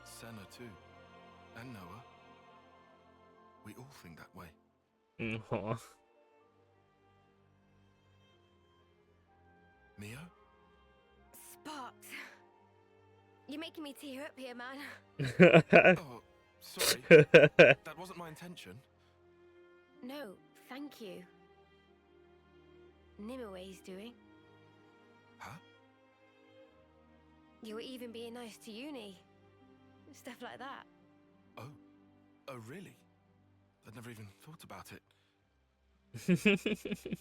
Senna too. And Noah. We all think that way. Aw. Mio? Sparks. You're making me tear up here, man. Oh, sorry. That wasn't my intention. No, thank you. Nimue doing. Huh? You were even being nice to Uni. Stuff like that. Oh. Oh, really? I'd never even thought about it.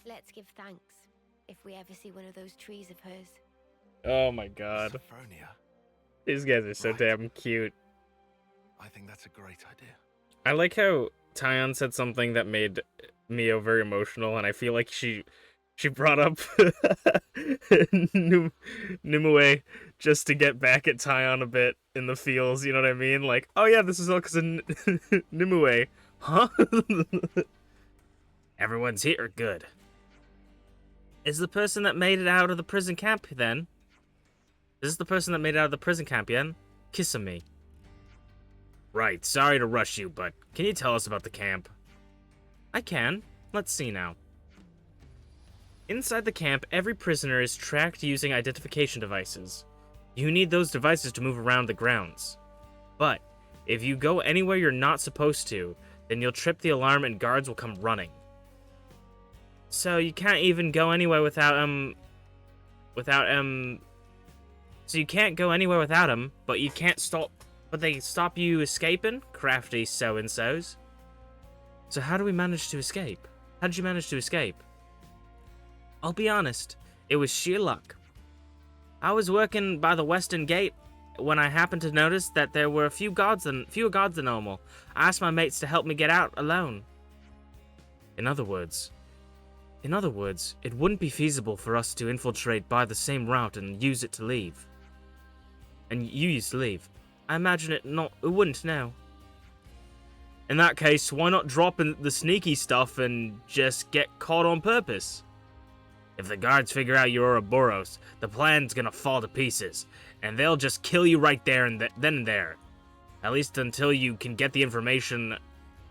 Let's give thanks if we ever see one of those trees of hers. Oh my god. Sophronia. These guys are so Right. damn cute. I think that's a great idea. I like how Tyon said something that made Mio very emotional, and I feel like she brought up Nimue just to get back at Tyon a bit in the feels, you know what I mean? Like, oh yeah, this is all because of Nimue. Huh? Everyone's here? Good. Is the person that made it out of the prison camp, then? Is this the person that made it out of the prison camp, Yen? Kissing me. Right, sorry to rush you, but can you tell us about the camp? I can. Let's see now. Inside the camp, every prisoner is tracked using identification devices. You need those devices to move around the grounds. But, if you go anywhere you're not supposed to, then you'll trip the alarm and guards will come running. So you can't even go anywhere without, So you can't go anywhere without them, but you can't stop... But they stop you escaping? Crafty so-and-sos. So how do we manage to escape? How did you manage to escape? I'll be honest, it was sheer luck. I was working by the western gate when I happened to notice that there were fewer guards than normal. I asked my mates to help me get out alone. In other words, it wouldn't be feasible for us to infiltrate by the same route and use it to leave. And you used to leave. I imagine it wouldn't now. In that case, why not drop in the sneaky stuff and just get caught on purpose? If the guards figure out you're Ouroboros, the plan's gonna fall to pieces, and they'll just kill you right there and then and there. At least until you can get the information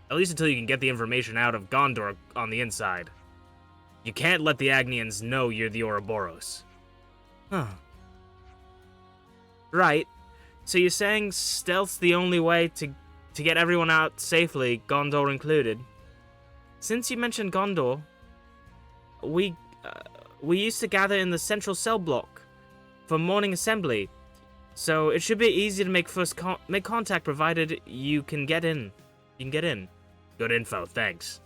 out of Gondor on the inside. You can't let the Agnians know you're the Ouroboros. Huh. Right. So you're saying stealth's the only way to get everyone out safely, Gondor included? Since you mentioned Gondor, we used to gather in the central cell block for morning assembly, so it should be easy to make contact provided you can get in. Good info, thanks.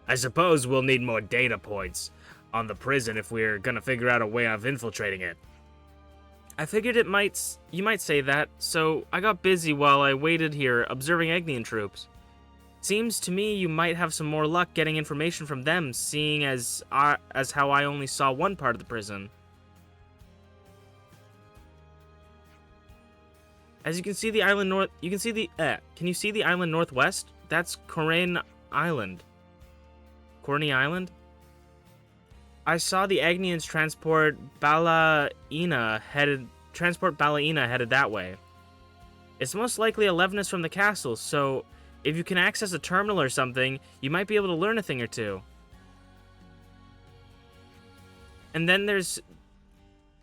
I suppose we'll need more data points on the prison if we're gonna figure out a way of infiltrating it. I figured you might say that, so I got busy while I waited here observing Agnian troops. Seems to me you might have some more luck getting information from them, seeing as how I only saw one part of the prison. As you can see the island can you see the island northwest? That's Corrine Island. Corny Island? I saw the Agnians transport Balaina headed that way. It's most likely 11 is from the castle, so if you can access a terminal or something, you might be able to learn a thing or two. And then there's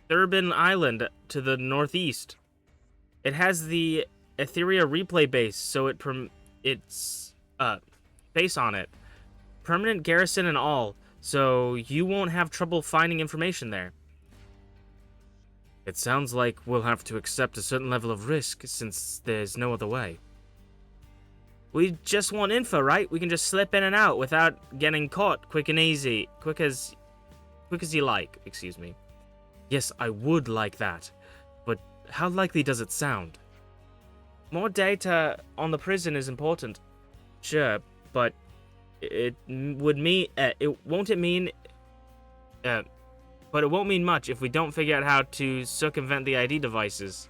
Thurbin Island to the northeast. It has the Etheria replay base, so it's base on it. Permanent garrison and all, so you won't have trouble finding information there. It sounds like we'll have to accept a certain level of risk since there's no other way. We just want info, right? We can just slip in and out without getting caught quick and easy. Quick as you like, excuse me. Yes, I would like that. But how likely does it sound? More data on the prison is important. Sure, but it would mean but it won't mean much if we don't figure out how to circumvent the ID devices.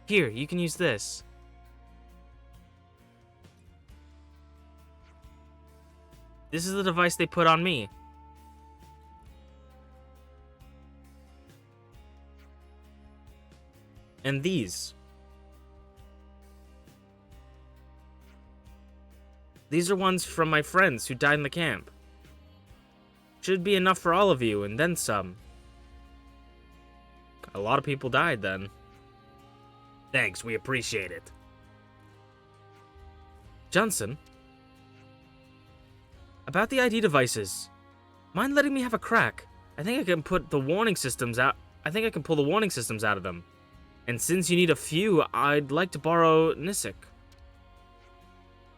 Here, you can use this. This is the device they put on me. And these. These are ones from my friends who died in the camp. Should be enough for all of you, and then some. A lot of people died then. Thanks, we appreciate it. Johnson? About the ID devices. Mind letting me have a crack? I think I can put the warning systems out. I think I can pull the warning systems out of them. And since you need a few, I'd like to borrow Nisik.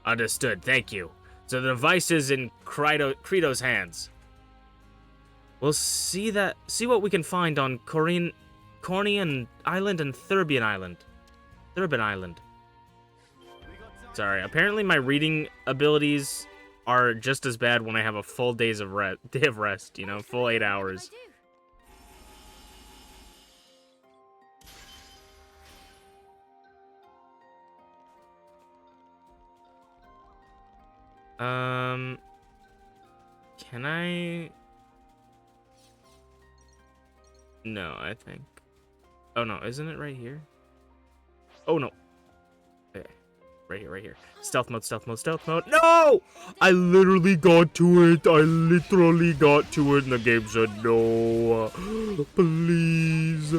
Understood, thank you. So the device is in Credo's hands. We'll see what we can find on Cornian Island and Thurbin Island. Sorry, apparently my reading abilities are just as bad when I have a full day of rest, you know, full 8 hours. Can I? No, I think. Oh no, isn't it right here? Oh no. Okay. Right here. Stealth mode. No! I literally got to it. And the game said no. Please.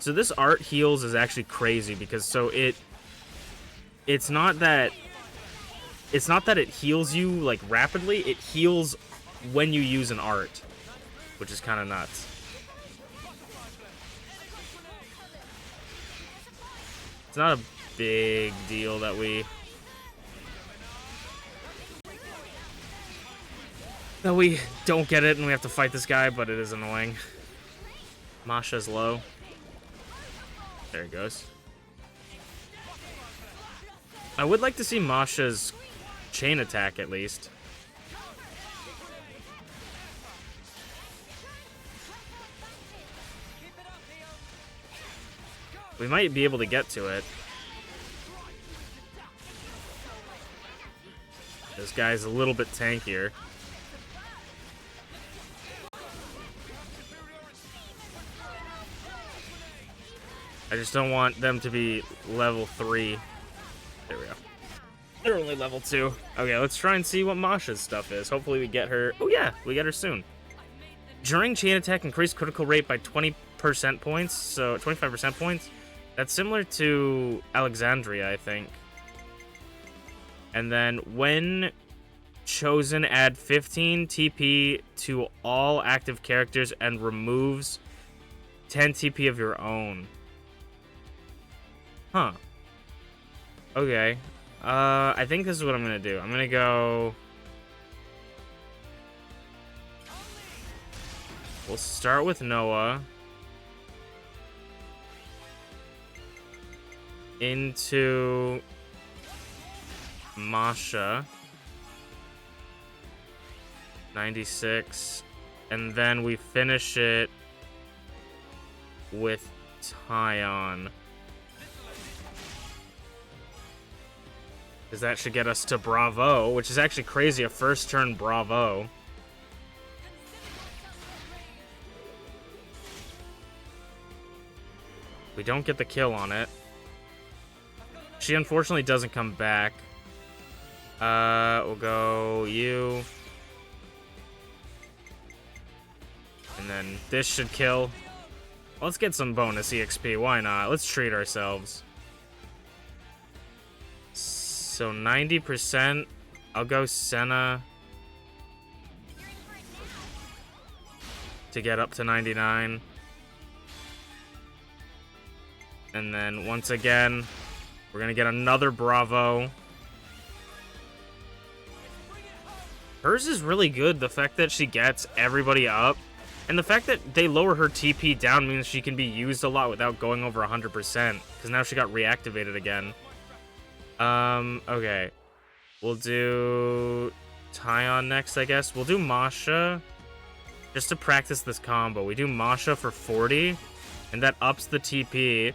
So this art heals is actually crazy because it's not that it heals you like rapidly, it heals when you use an art, which is kind of nuts. It's not a big deal that we don't get it and we have to fight this guy, but it is annoying. Masha's low. There it goes. I would like to see Masha's chain attack at least. We might be able to get to it. This guy's a little bit tankier. I just don't want them to be level 3. There we go. They're only level 2. Okay, let's try and see what Masha's stuff is. Hopefully we get her. Oh yeah, we get her soon. During chain attack, increase critical rate by 20% points. So 25% points. That's similar to Alexandria, I think. And then when chosen, add 15 TP to all active characters and removes 10 TP of your own. Huh. Okay. I think this is what I'm gonna do. I'm gonna go... We'll start with Noah. Into... Masha. 96. And then we finish it with Tyon. Because that should get us to Bravo, which is actually crazy, a first turn Bravo. We don't get the kill on it. She unfortunately doesn't come back. We'll go you. And then this should kill. Let's get some bonus EXP. Why not? Let's treat ourselves. So 90%. I'll go Senna to get up to 99. And then once again, we're gonna get another Bravo. Hers is really good. The fact that she gets everybody up, and the fact that they lower her TP down means she can be used a lot without going over 100%. Because now she got reactivated again. Okay. We'll do Tyon next, I guess. We'll do Masha just to practice this combo. We do Masha for 40, and that ups the TP.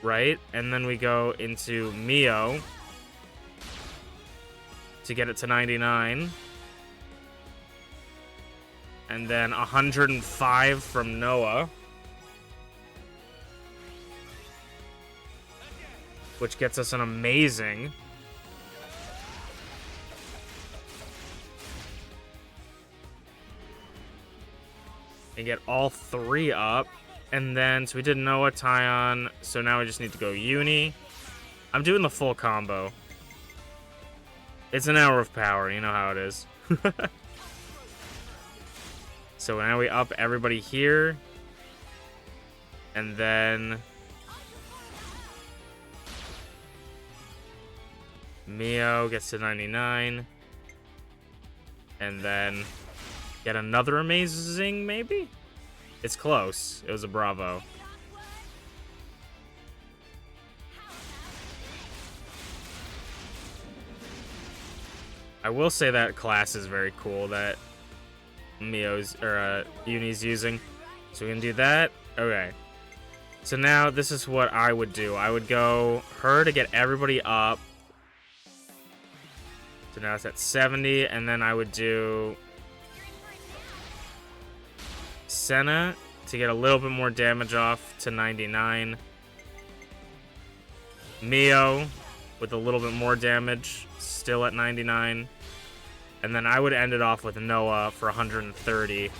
Right? And then we go into Mio to get it to 99. And then 105 from Noah, which gets us an amazing. And get all three up. And then, so we did Noah, Tyon, so now we just need to go Uni. I'm doing the full combo. It's an hour of power, you know how it is. So now we up everybody here. And then Mio gets to 99. And then get another amazing, maybe? It's close. It was a Bravo. I will say that class is very cool that Mio's or Uni's using. So we can do that. Okay. So now this is what I would do. I would go her to get everybody up. So now it's at 70, and then I would do Senna to get a little bit more damage off to 99. Mio with a little bit more damage, still at 99. And then I would end it off with Noah for 130.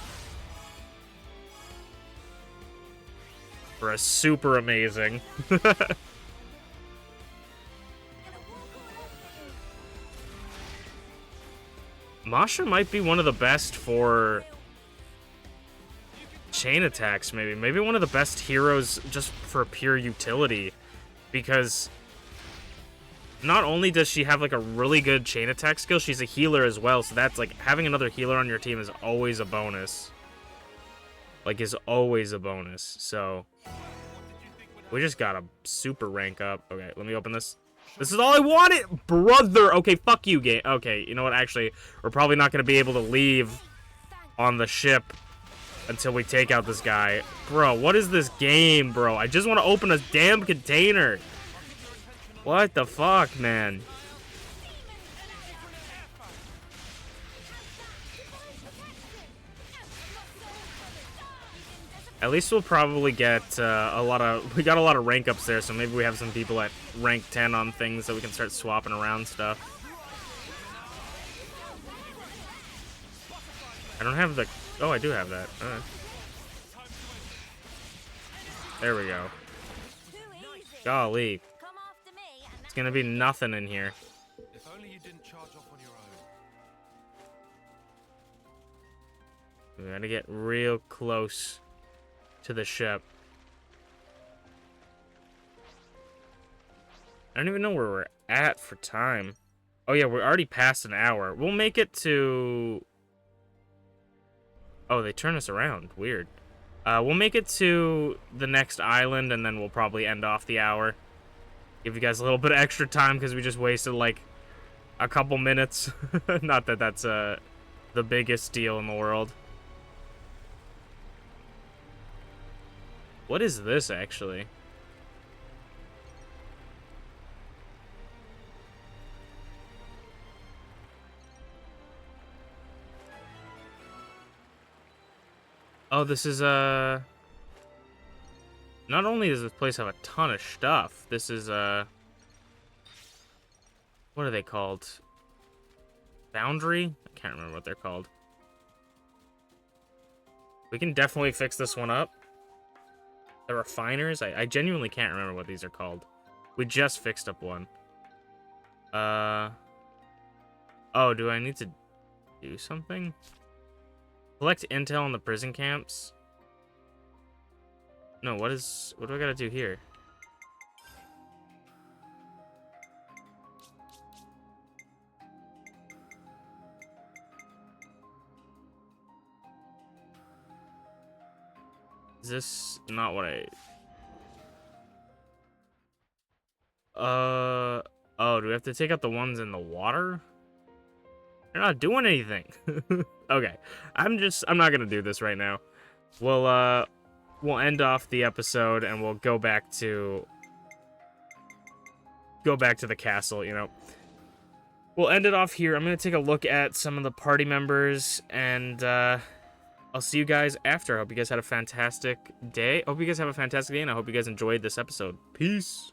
For a super amazing. Masha might be one of the best for chain attacks, maybe. Maybe one of the best heroes just for pure utility. Because not only does she have like a really good chain attack skill, she's a healer as well. So that's like having another healer on your team is always a bonus. Like is always a bonus. So we just got a super rank up. Okay, let me open this. This is all I wanted, brother. Okay, fuck you, game. Okay, you know what? Actually, we're probably not going to be able to leave on the ship until we take out this guy. Bro, what is this game, bro? I just want to open a damn container. What the fuck, man? At least we'll probably get a lot of... We got a lot of rank ups there, so maybe we have some people at rank 10 on things so we can start swapping around stuff. I don't have the... Oh, I do have that. There we go. Golly. It's gonna be nothing in here. If only you didn't charge off on your own. We gotta get real close to the ship. I don't even know where we're at for time. Oh yeah, we're already past an hour. We'll make it to... Oh, they turn us around. Weird. We'll make it to the next island, and then we'll probably end off the hour. Give you guys a little bit of extra time, because we just wasted, like, a couple minutes. Not that that's the biggest deal in the world. What is this, actually? Oh, this is, not only does this place have a ton of stuff, this is, what are they called? Foundry? I can't remember what they're called. We can definitely fix this one up. The refiners? I genuinely can't remember what these are called. We just fixed up one. Oh, do I need to do something? Collect intel on the prison camps? No, what do I gotta do here? Is this not what I... Oh, do we have to take out the ones in the water? They're not doing anything. Okay. I'm not gonna do this right now. We'll end off the episode and we'll go back to the castle, you know. We'll end it off here. I'm gonna take a look at some of the party members, and I'll see you guys after. I hope you guys had a fantastic day. I hope you guys have a fantastic day, and I hope you guys enjoyed this episode. Peace.